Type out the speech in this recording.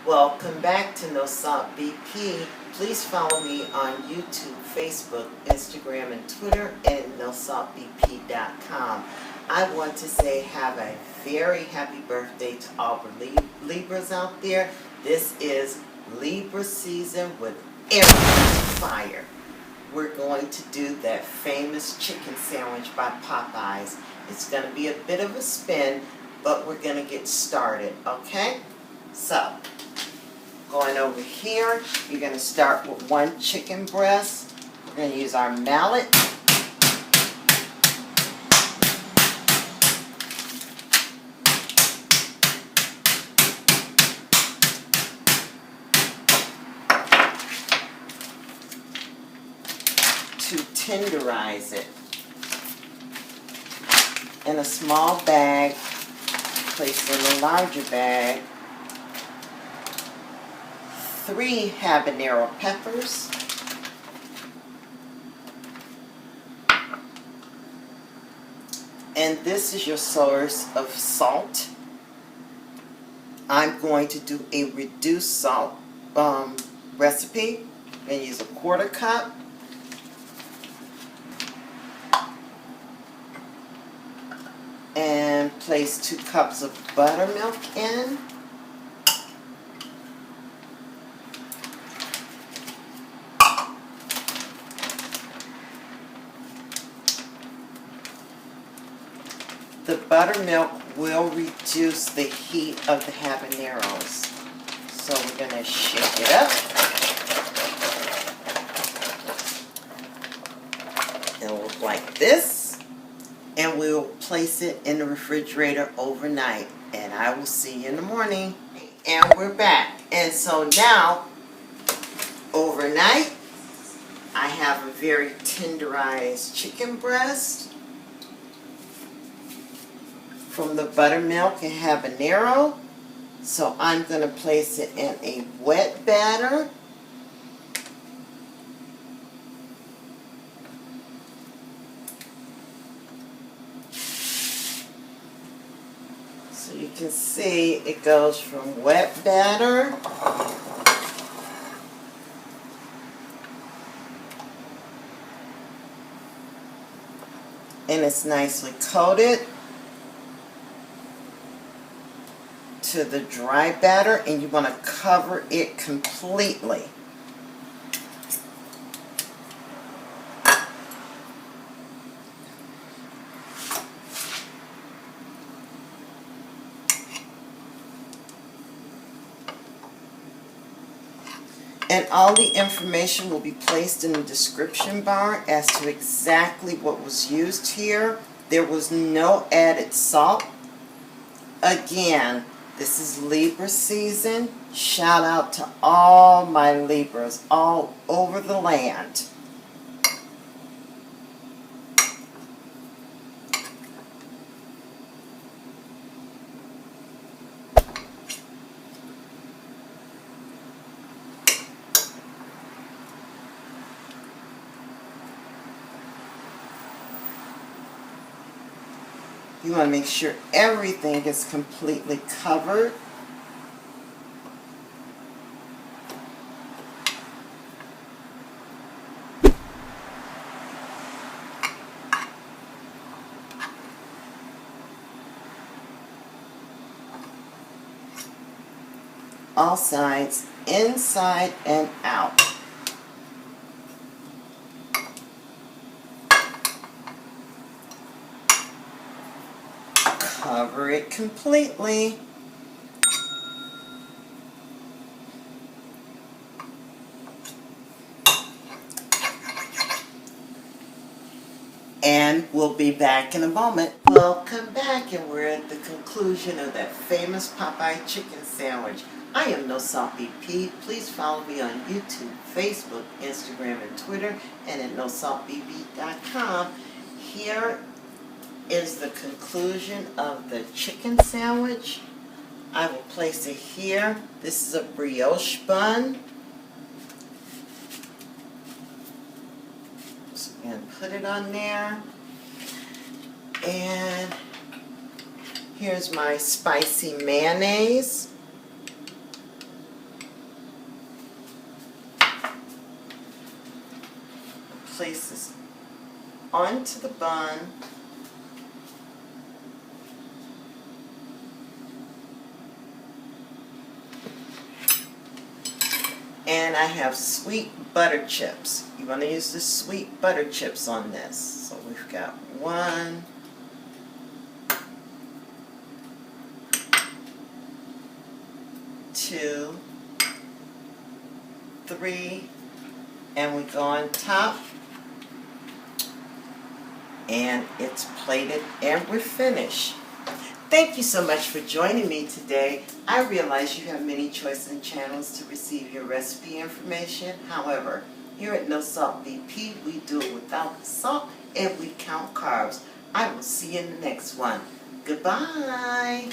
Welcome back to No Salt BP. Please follow me on YouTube, Facebook, Instagram, and Twitter, and NoSaltBP.com. I want to say have a very happy birthday to all the Libras out there. This is Libra season with Aries fire. We're going to do that famous chicken sandwich by Popeyes. It's going to be a bit of a spin, but we're going to get started, okay? So, going over here, you're going to start with one chicken breast. We're going to use our mallet. To tenderize it. In a small bag, place in a larger bag, 3 Habanero Peppers, and this is your source of salt. I'm going to do a reduced salt recipe. I'm going to use a 1/4 cup. And place 2 cups of buttermilk in. The buttermilk will reduce the heat of the habaneros. So we're going to shake it up. It'll look like this. And we'll place it in the refrigerator overnight. And I will see you in the morning. And we're back. And so now, overnight, I have a very tenderized chicken breast from the buttermilk and habanero. So I'm going to place it in a wet batter. So you can see it goes from wet batter and it's nicely coated to the dry batter, and you want to cover it completely. And all the information will be placed in the description bar as to exactly what was used here. There was no added salt. Again, this is Libra season. Shout out to all my Libras all over the land. You want to make sure everything is completely covered. All sides, inside and out. Cover it completely. And we'll be back in a moment. Welcome back, and we're at the conclusion of that famous Popeye chicken sandwich. I am No Salt BP. Please follow me on YouTube, Facebook, Instagram, and Twitter, and at NoSaltBP.com. Here is the conclusion of the chicken sandwich. I will place it here. This is a brioche bun. So I'm going to put it on there. And here's my spicy mayonnaise. place this onto the bun. And I have sweet butter chips. You want to use the sweet butter chips on this. So we've got 1, 2, 3, and we go on top. And it's plated and we're finished. Thank you so much for joining me today. I realize you have many choices and channels to receive your recipe information. However, here at No Salt VP, we do it without salt and we count carbs. I will see you in the next one. Goodbye.